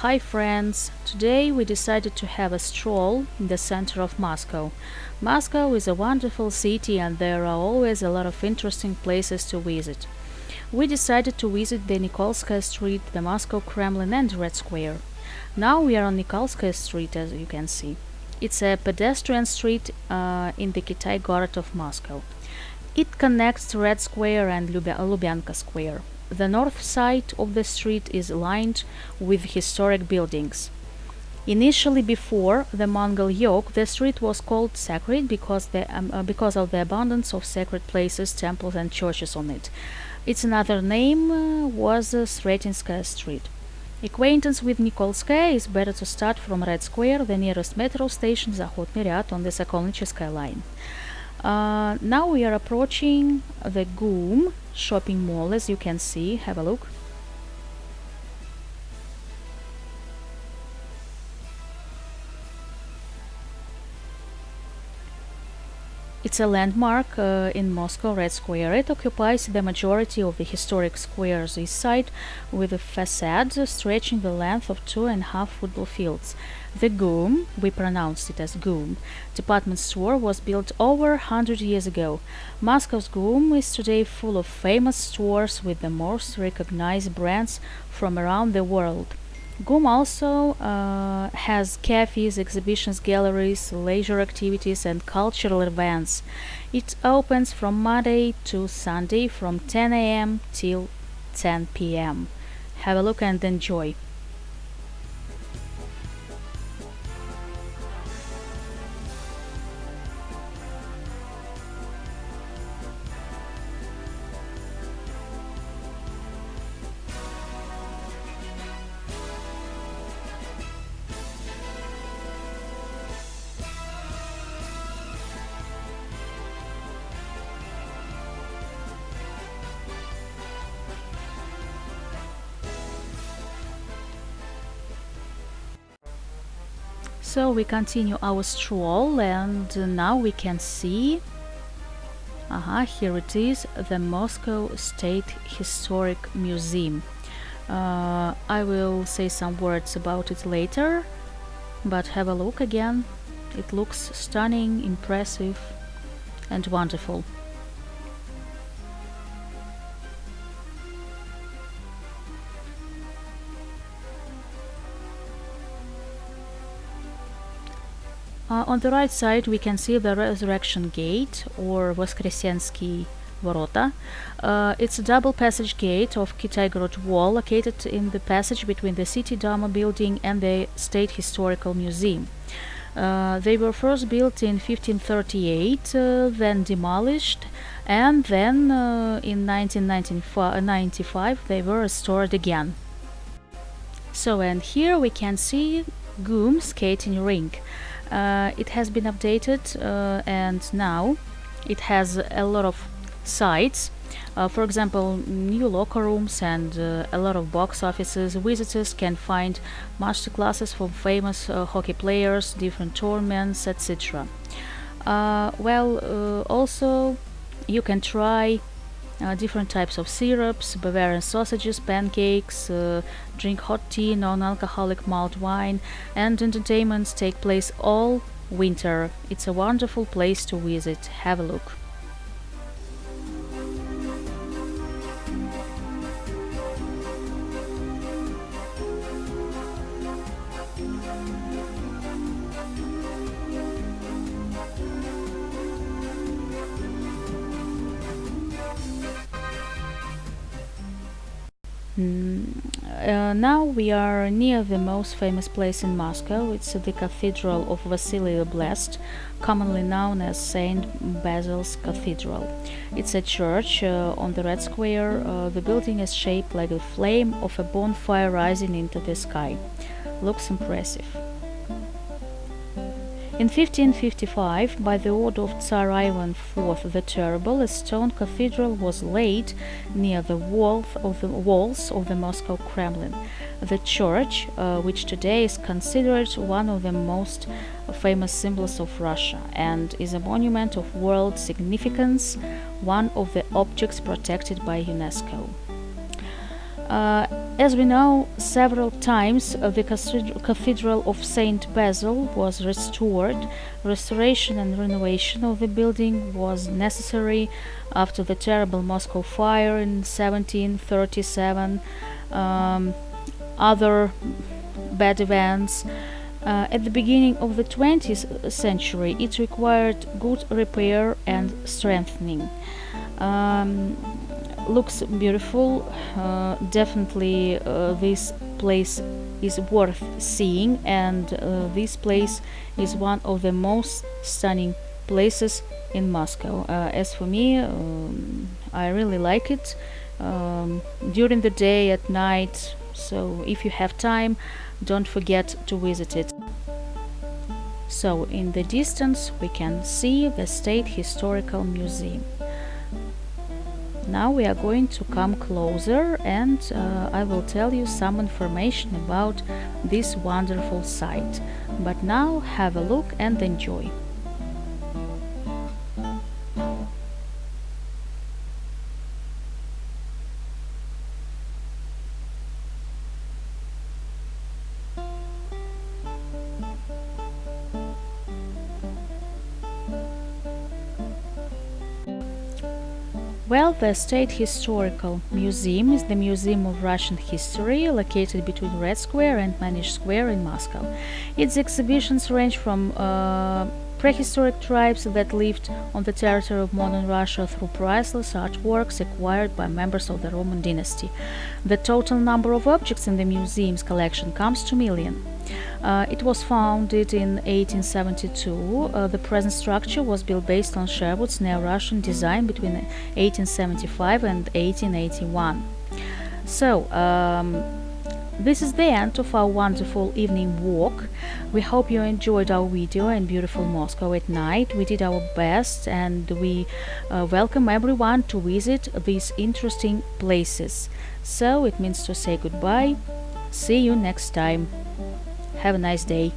Hi friends! Today we decided to have a stroll in the center of Moscow. Moscow is a wonderful city and there are always a lot of interesting places to visit. We decided to visit the Nikolskaya Street, the Moscow Kremlin and Red Square. Now we are on Nikolskaya Street, as you can see. It's a pedestrian street in the Kitai Gorod of Moscow. It connects Red Square and Lubyanka Square. The north side of the street is lined with historic buildings. Initially, before the Mongol yoke, the street was called sacred because of the abundance of sacred places, temples, and churches on it. Its another name was Sretinskaya Street. Acquaintance with Nikolskaya is better to start from Red Square. The nearest metro station is Zakhotny Ryad on the Sokolnicheskaya line. Now we are approaching the GUM shopping mall, as you can see. Have a look. It's a landmark in Moscow Red Square. It occupies the majority of the historic square's east side with a facade stretching the length of 2.5 football fields. The GUM, we pronounced it as GUM, department store was built over 100 years ago. Moscow's GUM is today full of famous stores with the most recognized brands from around the world. GUM also has cafes, exhibitions, galleries, leisure activities, and cultural events. It opens from Monday to Sunday from 10 a.m. till 10 p.m. Have a look and enjoy. So we continue our stroll and now we can see, here it is, the Moscow State Historic Museum. I will say some words about it later, but have a look again. It looks stunning, impressive, and wonderful. On the right side we can see the Resurrection Gate or Voskresensky Vorota. It's a double passage gate of Kitai-Gorod wall located in the passage between the City Duma building and the State Historical Museum. They were first built in 1538, then demolished, and then in 1995 they were restored again. So, and here we can see GUM skating rink. It has been updated and now it has a lot of sites. For example, new locker rooms and a lot of box offices. Visitors can find master classes from famous hockey players, different tournaments, etc. Also you can try different types of syrups, Bavarian sausages, pancakes, drink hot tea, non-alcoholic malt wine, and entertainments take place all winter. It's a wonderful place to visit. Have a look. Now we are near the most famous place in Moscow. It's the Cathedral of Vasily the Blessed, commonly known as St.Basil's Cathedral. It's a church on the Red Square. The building is shaped like the flame of a bonfire rising into the sky. Looks impressive. In 1555, by the order of Tsar Ivan IV the Terrible, a stone cathedral was laid near the walls of the Moscow Kremlin. The church, which today is considered one of the most famous symbols of Russia and is a monument of world significance, one of the objects protected by UNESCO. As we know, several times the Cathedral of St.Basil was restored. Restoration and renovation of the building was necessary after the terrible Moscow fire in 1737. Other bad events. At the beginning of the 20th century, it required good repair and strengthening. Um, Looks beautiful. Definitely, this place is worth seeing, and this place is one of the most stunning places in Moscow. As for me, I really like it during the day, at night. So, if you have time, don't forget to visit it. So, in the distance, we can see the State Historical Museum. Now we are going to come closer, and I will tell you some information about this wonderful site. But now have a look and enjoy. Well, the State Historical Museum is the museum of Russian history located between Red Square and Manij Square in Moscow. Its exhibitions range from prehistoric tribes that lived on the territory of modern Russia through priceless artworks acquired by members of the Roman dynasty. The total number of objects in the museum's collection comes to million. It was founded in 1872. The present structure was built based on Sherwood's neo-Russian design between 1875 and 1881. So, this is the end of our wonderful evening walk. We hope you enjoyed our video in beautiful Moscow at night. We did our best, and we welcome everyone to visit these interesting places. So, it means to say goodbye. See you next time. Have a nice day.